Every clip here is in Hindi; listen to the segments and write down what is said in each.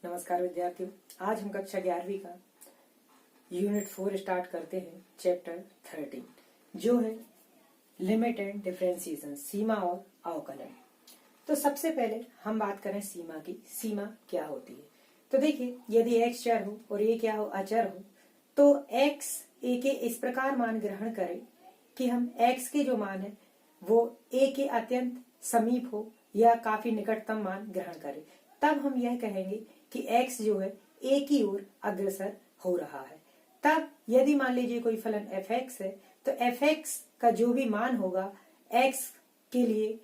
नमस्कार विद्यार्थियों, आज हम कक्षा 11वीं का यूनिट 4 स्टार्ट करते हैं। चैप्टर 13 जो है लिमिट एंड डिफरेंशिएशन, सीमा और अवकलन। तो सबसे पहले हम बात करें सीमा की। सीमा क्या होती है? तो देखिए, यदि x चर हो और a क्या हो, अचर हो, तो x a के इस प्रकार मान ग्रहण करे कि हम x के जो मान है वो a के अत्यंत समीप हो या काफी निकटतम मान ग्रहण करे, तब हम यह कहेंगे कि x जो है a की ओर अग्रसर हो रहा है। तब यदि मान लीजिए कोई फलन fx है, तो fx का जो भी मान होगा x के लिए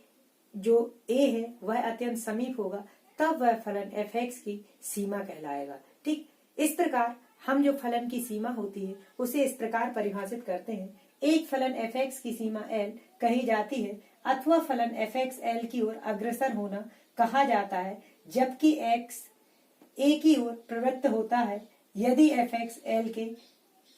जो a है वह अत्यंत समीप होगा, तब वह फलन fx की सीमा कहलाएगा। ठीक इस प्रकार हम जो फलन की सीमा होती है उसे इस प्रकार परिभाषित करते हैं। एक फलन fx की सीमा l कही जाती है अथवा फलन fx l की ओर अग्रसर होना कहा जाता है, जबकि x a की ओर प्रवृत्त होता है यदि fx l के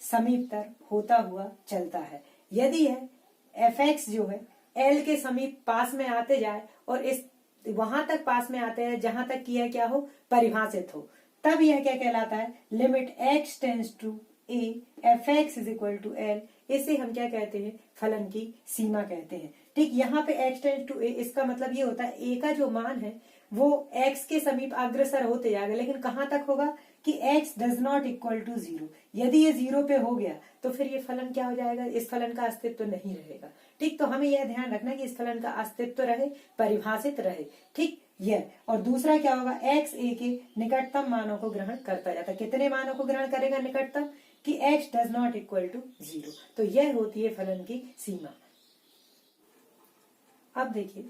समीपतर होता हुआ चलता है। यदि यह fx जो है l के समीप पास में आते जाए और इस वहां तक पास में आते हैं जहां तक कि यह क्या हो, परिभाषित हो, तब यह क्या कहलाता है, limit x tends to a fx is equal to l। इसे हम क्या कहते हैं, फलन की सीमा कहते हैं। ठीक, यहाँ पे x टेंड्स टू a, इसका मतलब ये होता है a का जो मान है वो x के समीप अग्रसर होते जाएगा, लेकिन कहाँ तक होगा कि x does not equal to 0। यदि ये 0 पे हो गया तो फिर ये फलन क्या हो जाएगा, इस फलन का अस्तित्व नहीं रहेगा। ठीक, तो हमें यह ध्यान रखना कि इस फलन का अस्तित्व रहे, परिभाषित रहे। ठीक, यह और दूसरा क्या होगा, x a के निकटतम मानों को ग्रहण करता जाता है। कितने मानों को ग्रहण करेगा निकटतम, कि x does not equal to 0। तो यह होती है फलन की सीमा। अब देखिए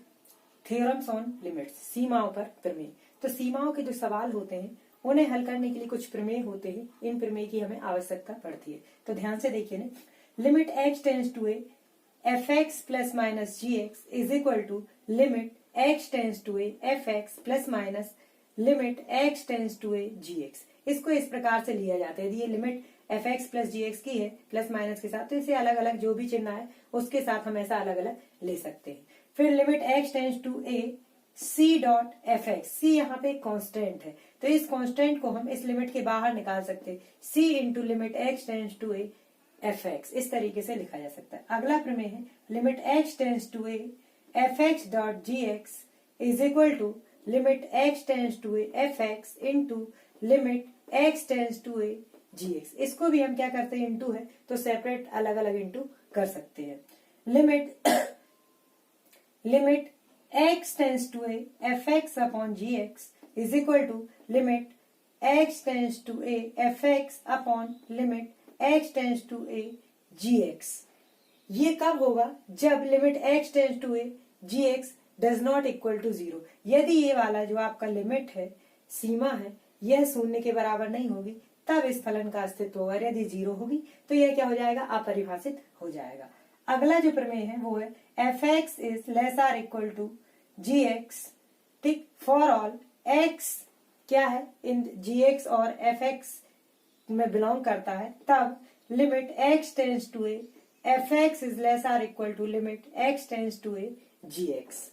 थ्योरम्स ऑन लिमिट्स, सीमाओं पर प्रमेय। तो सीमाओं के जो सवाल होते हैं उन्हें हल करने के लिए कुछ प्रमेय होते हैं, इन प्रमेय की हमें आवश्यकता पड़ती है। तो ध्यान से देखिए ना, limit x tends to a fx plus minus gx is equal to limit x tends to a fx plus minus limit x tends to a gx। इसको इस प्रकार से लिया जाता है, यदि ये लिमिट fx प्लस gx की है प्लस माइनस के साथ, तो इसे अलग अलग जो भी चिन्ह है उसके साथ हम ऐसा अलग अलग ले सकते हैं। फिर limit x tends to a c dot fx, c यहाँ पे कांस्टेंट है तो इस कांस्टेंट को हम इस लिमिट के बाहर निकाल सकते हैं, c into limit x tends to a fx, इस तरीके से लिखा जा सकता है। अगला प्रमेय है limit x tends to a fx dot gx is equal to limit x tends to a fx into limit x tends to a gx। इसको भी हम क्या करते हैं, इंटू है तो सेपरेट अलग अलग इंटू कर सकते हैं। Limit x tends to a fx upon gx is equal to limit x tends to a fx upon limit x tends to a gx। ये कब होगा, जब limit x tends to a gx does not equal to 0। यदि ये वाला जो आपका लिमिट है, सीमा है, यह शून्य के बराबर नहीं होगी, तब इस फलन का अस्तित्व होगा। यदि 0 होगी तो यह क्या हो जाएगा, अपरिभाषित हो जाएगा। अगला जो प्रमेय है वो है fx is less or equal to gx। ठीक, फॉर ऑल x क्या है, इन gx और fx में बिलोंग करता है, तब limit x tends to a fx is less or equal to limit x tends to a gx।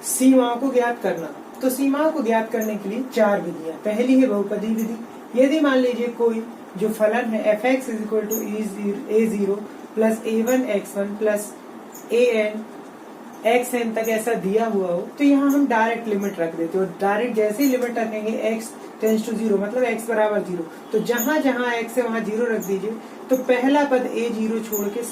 सीमाओं को ज्ञात करना। तो सीमाओं को ज्ञात करने के लिए 4 विधियां। पहली है बहुपदी विधि। यदि मान लीजिए कोई जो फलन है fx is equal to a0 plus a1 x1 plus an xn तक ऐसा दिया हुआ हो, तो यहाँ हम डायरेक्ट लिमिट रख देते हो। डायरेक्ट जैसे ही लिमिट रखेंगे x टेंड्स टू 0 मतलब x बराबर 0, तो जहां जहां x है वहां 0 रख दीजिए, तो पहला पद a0 छोड़ के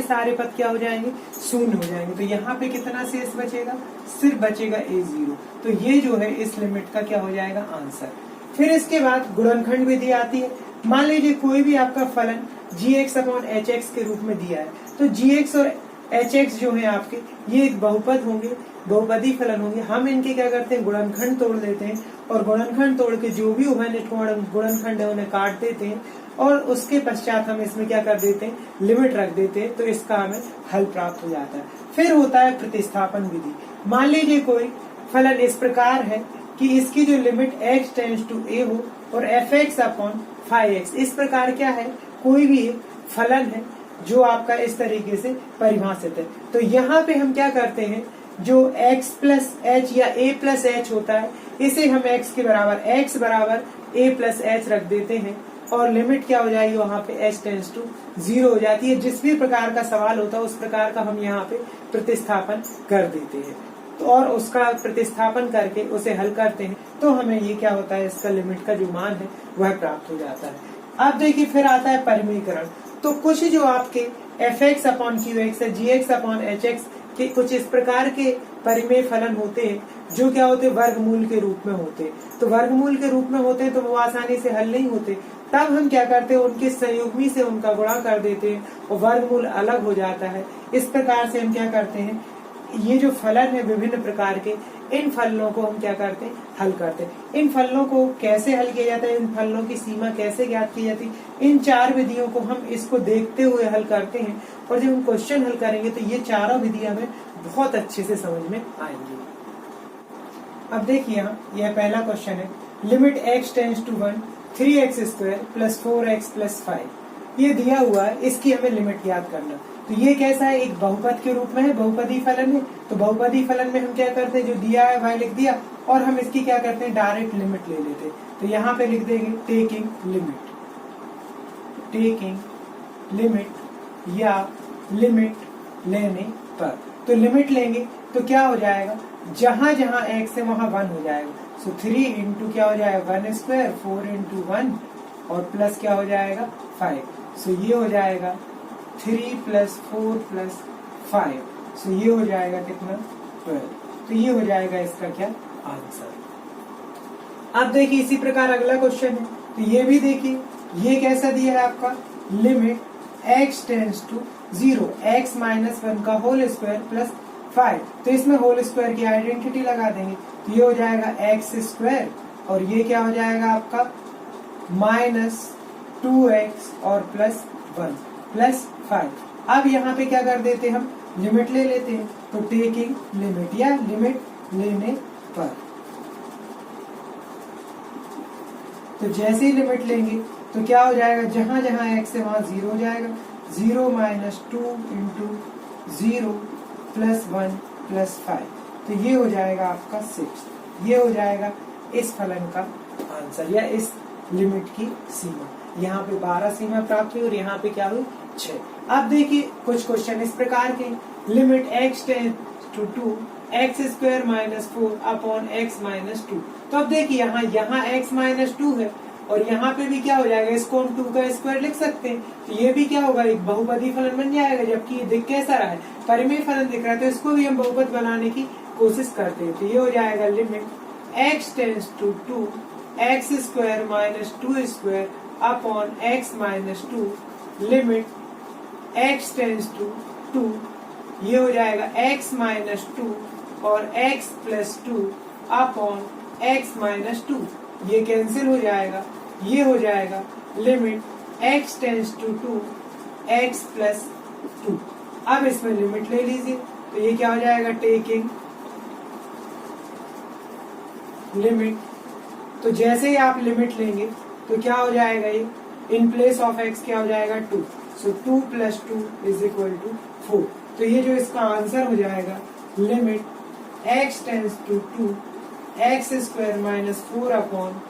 सारे पद क्या हो जाएंगे, शून्य हो जाएंगे। तो यहाँ पे कितना शेष बचेगा, सिर्फ बचेगा a0। तो ये जो है इस लिमिट का क्या हो जाएगा, आंसर। फिर इसके बाद गुणनखंड विधि आती है। मान लीजिए कोई भी आपका फलन gx अपॉन hx के रूप में दिया है, तो gx और hx जो है आपके, ये एक बहुपद होंगे, बहुपदी फलन होंगे। हम इनके क्या करते हैं, गुणनखंड तोड़ देते हैं और गुणनखंड तोड़ के जो भी उभयनिष्ठ गुणनखंड है उन्हें काट देते हैं और उसके पश्चात हम इसमें क्या कर देते हैं, लिमिट रख देते हैं, तो इसका हमें हल प्राप्त हो जाता है। फिर होता है प्रतिस्थापन विधि। मान लीजिए कोई फलन इस प्रकार है कि इसकी जो limit x tends to a हो और fx अपॉन 5x, इस प्रकार क्या है, कोई भी फलन है जो आपका इस तरीके से परिभाषित है। तो यहाँ पे हम क्या करते हैं, जो x प्लस एच या a प्लस एच होता है, इसे हम x के बराबर x बराबर a प्लस एच रख देते हैं और लिमिट क्या हो जाएगी वहां पे h टेंड्स टू 0 हो जाती है। जिस भी प्रकार का सवाल होता है उस प्रकार का हम यहाँ पे प्रतिस्थापन कर देते हैं, तो और उसका प्रतिस्थापन करके उसे हल करते हैं तो हमें ये क्या होता है, इसका लिमिट का जो मान है वह प्राप्त हो जाता है। अब देखिए फिर आता है परिमेयकरण। तो कुछ जो आपके fx अपॉन qx है, gx अपॉन hx के कुछ इस प्रकार के परिमेय फलन होते हैं जो क्या होते हैं, वर्गमूल के रूप में होते हैं। तो वर्गमूल के रूप में होते हैं तो वो आसानी से हल नहीं होते, तब हम क्या करते हैं, उनके संयुग्मी से उनका गुणा कर देते हैं और वर्गमूल अलग हो जाता है। इस प्रकार से हम क्या करते हैं, ये जो फलन है विभिन्न प्रकार के, इन फलनों को हम क्या करते हैं, हल करते हैं। इन फलनों को कैसे हल किया जाता है, इन फलनों की सीमा कैसे ज्ञात की जाती है, इन 4 विधियों को हम इसको देखते हुए हल करते हैं और जब हम क्वेश्चन हल करेंगे तो ये चारों विधियां हमें बहुत अच्छे से समझ में आएंगी। अब देखिए यहाँ यह पहला क्वेश्चन है, limit x tends to 1 3x square plus 4x plus 5 ये दिया हुआ है, इसकी हमें लिमिट याद करना। तो ये कैसा है, एक बहुपद के रूप में है, बहुपदी फलन है। तो बहुपदी फलन में हम क्या करते हैं, जो दिया है वह लिख दिया और हम इसकी क्या करते हैं, डायरेक्ट लिमिट ले लेते हैं। तो यहाँ पे लिख देंगे टेकिंग लिमिट या लिमिट लेने पर। तो लिमिट लेंगे तो क्या हो जाएगा, जहां जहां x है वहां 1 हो जाएगा। सो 3 इंटू क्या हो जाएगा 1 स्क्वायर, 4 इंटू 1 और प्लस क्या हो जाएगा 5। सो ये हो जाएगा 3 प्लस 4 प्लस 5। सो ये हो जाएगा कितना 12। तो ये हो जाएगा इसका क्या आंसर। अब देखिए इसी प्रकार अगला क्वेश्चन है, तो ये भी देखिए, ये कैसा दिया है आपका, limit x tends to 0 x minus 1 का होल स्क्वायर प्लस 5। तो इसमें होल स्क्वायर की आइडेंटिटी लगा देंगे, तो ये हो जाएगा x स्क्वायर और ये क्या हो जाएगा आपका माइनस 2x और प्लस 1 प्लस 5। अब यहाँ पे क्या कर देते हैं, हम लिमिट ले लेते हैं। तो टेकिंग लिमिट या लिमिट लेने पर, तो जैसे ही लिमिट लेंगे तो क्या हो जाएगा, जहां जहां x है वहां 0 हो जाएगा। 0 माइनस 2 इंटू 0 प्लस 1 प्लस 5। तो ये हो जाएगा आपका 6। ये हो जाएगा इस फलन का आंसर या इस लिमिट की सीमा। यहाँ पे 12 सीमा प्राप्त हुई और यहाँ पे क्या हुई 6। अब देखिए कुछ क्वेश्चन इस प्रकार के, limit x tends to 2 x square minus 4 upon x minus 2। तो अब देखिए यहाँ x माइनस 2 है और यहाँ पे भी क्या हो जाएगा, इसको हम 2 का स्क्वायर लिख सकते हैं। तो ये भी क्या होगा, एक बहुपदी फलन बन जाएगा। जबकि ये दिख कैसा रहा है, परिमेय फलन दिख रहा है, तो इसको भी हम बहुपद बनाने की कोशिश करते हैं। तो ये हो जाएगा limit x tends to 2 x square minus 2 square upon x minus 2, limit x tends to 2, ये हो जाएगा x माइनस 2 और x plus 2 upon x minus 2, ये कैंसिल हो जाएगा। ये हो जाएगा limit x tends to 2 x plus 2। अब इसमें लिमिट ले लीजिए, तो ये क्या हो जाएगा, टेकिंग लिमिट। तो जैसे ही आप लिमिट लेंगे तो क्या हो जाएगा, ये इन प्लेस ऑफ x क्या हो जाएगा 2। So 2 plus 2 is equal to 4। तो ये जो इसका आंसर हो जाएगा, limit x tends to 2 x square minus 4 upon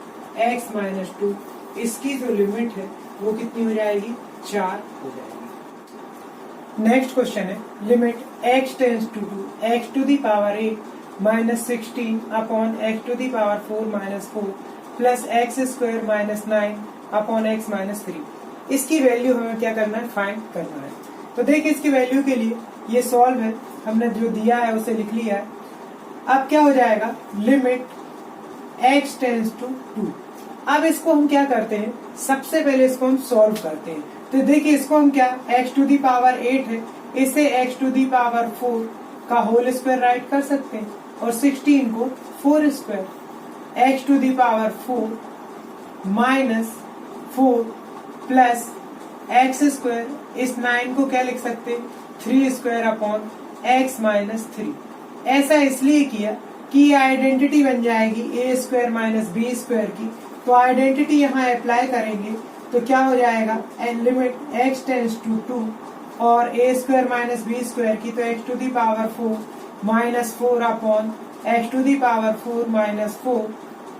x minus 2, इसकी जो लिमिट है वो कितनी हो जाएगी, 4 हो जाएगी। नेक्स्ट क्वेश्चन है, limit x tends to 2 x to the power 8 minus 16 upon x to the power 4 minus 4 plus x square minus 9 upon x minus 3। इसकी वैल्यू हमें क्या करना है, फाइंड करना है। तो देखिए इसकी वैल्यू के लिए ये सॉल्व है, हमने जो दिया है उसे लिख लिया है। अब क्या हो जाएगा, लिमिट x टेंड्स टू 2। अब इसको हम क्या करते हैं, सबसे पहले इसको हम सॉल्व करते हैं। तो देखिए इसको हम क्या, x टू दी पावर 8 है, इसे x टू दी पावर 4 का होल स्क्वायर राइट कर सकते हैं और 16 को 4 square, x to the power 4 minus 4 plus x square, इस 9 को क्या लिख सकते हैं, 3 स्क्वायर अपॉन x माइनस 3। ऐसा इसलिए किया कि आइडेंटिटी बन जाएगी a square minus B square की। तो आइडेंटिटी यहाँ अप्लाई करेंगे तो क्या हो जाएगा, लिमिट x टेंड्स टू 2 और a square minus B square की, तो x to the power 4 -4 upon x to the power 4 minus 4,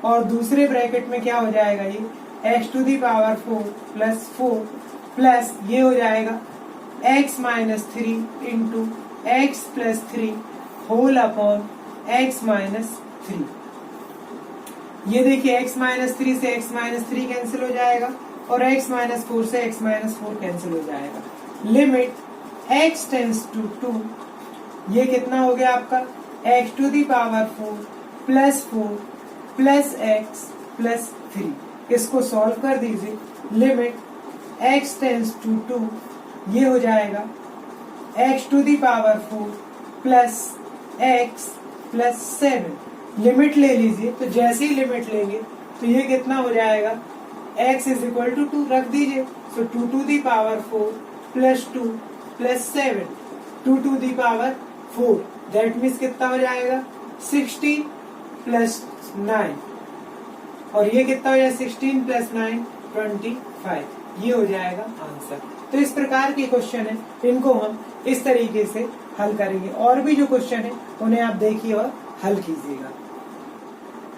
और दूसरे ब्रैकेट में क्या हो जाएगा ये x to the power 4 plus 4 plus ये हो जाएगा x minus 3 into X plus 3 whole upon x minus 3। ये देखिए x माइनस 3 से x माइनस 3 कैंसिल हो जाएगा और x माइनस 4 से x माइनस 4 कैंसिल हो जाएगा। लिमिट x टेंस टू 2, ये कितना हो गया आपका x to the power 4 plus 4 plus x plus 3। इसको सॉल्व कर दीजिए। लिमिट x टेंस टू 2, ये हो जाएगा x to the power 4 plus x plus 7। Limit ले लीजिए, तो जैसे ही लिमिट लेंगे तो ये कितना हो जाएगा x इज इक्वल टू 2 रख दीजिए। So 2 to the power 4 plus 2 plus 7, 2 to the power 4, that means कितना हो जाएगा 16 प्लस 9, और ये कितना हो जाएगा 16 प्लस 9 25। ये हो जाएगा आंसर। तो इस प्रकार के क्वेश्चन है, इनको हम इस तरीके से हल करेंगे। और भी जो क्वेश्चन है उन्हें आप देखिए और हल कीजिएगा।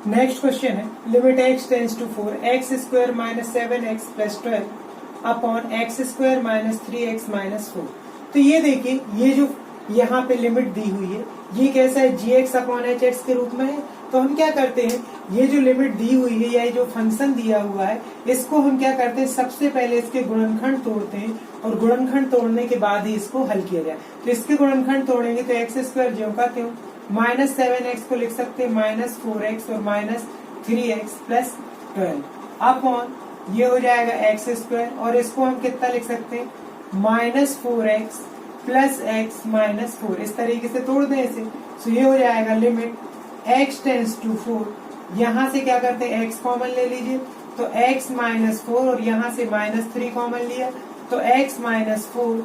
नेक्स्ट क्वेश्चन है limit x tends to 4 x square minus 7x plus 12 upon X square minus 3x minus 4। तो ये देखिए, ये जो यहाँ पे लिमिट दी हुई है ये कैसा है gx अपॉन hx के रूप में है। तो हम क्या करते हैं, ये जो लिमिट दी हुई है या ये जो फंक्शन दिया हुआ है इसको हम क्या करते हैं, सबसे पहले इसके गुणनखंड तोड़ते हैं और गुणनखंड तोड़ने के बाद ही इसको हल किया जाए। तो इसके गुणनखंड तोड़ेंगे तो एक्स स्क्वायर ज्यों का त्यों, माइनस 7x को लिख सकते हैं माइनस 4x और माइनस 3x प्लस 12 अपॉन ये हो जाएगा एक्स स्क्वायर, और इसको हम कितना लिख सकते हैं minus 4x plus x minus 4। इस तरीके से तोड़ दें इसे। सो ये हो जाएगा लिमिट x टेंस टू 4, यहाँ से क्या करते हैं x कॉमन ले लीजिए, तो x माइनस 4 और यहाँ से माइनस 3 कॉमन लिया तो x माइनस 4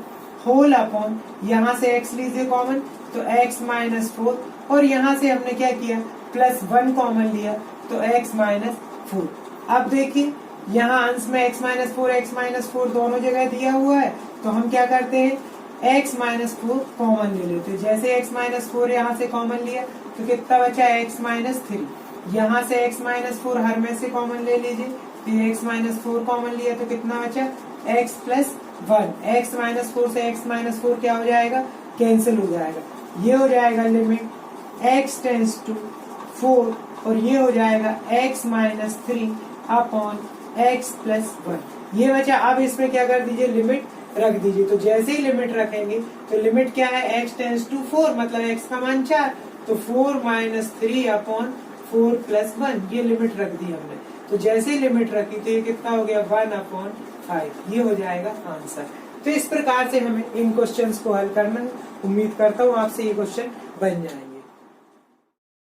होल अपॉन यहाँ से x लीजिए कॉमन तो x माइनस 4, और यहाँ से हमने क्या किया प्लस 1 कॉमन लिया तो x माइनस 4। अब देखिए यहाँ अंश में x माइनस 4 दोनों जगह दिया हुआ है, तो हम क्या करते हैं x माइनस 4 कॉमन ले लेते हैं। जैसे x माइनस 4 यहाँ से कॉमन लिया तो कितना बचा x माइनस 3, यहाँ से x माइनस 4 हर में से कॉमन ले लीजिए, तो x माइनस 4 कॉमन लिया तो कितना बचा x प्लस 1। x माइनस 4 से x माइनस 4 क्या हो जाएगा कैंसिल हो जाएगा। ये हो जाएगा लिमिट x टेंस टू 4, और ये हो जाएगा x minus 3 upon x plus 1। ये बचा। अब इसमें क्या कर दीजिए लिमिट रख दीजिए। तो जैसे ही लिमिट रखेंगे तो लिमिट क्या है x टेंस टू 4, मतलब x का मान 4, तो 4 माइनस 3 अपॉन 4 प्लस 1, ये लिमिट रख दी हमने। तो जैसे ही लिमिट रखी तो ये कितना हो गया 1 अपॉन 5। ये हो जाएगा आंसर। तो इस प्रकार से हमें इन क्वेश्चंस को हल करना है। उम्मीद करता हूँ आपसे ये क्वेश्चन बन जाएंगे।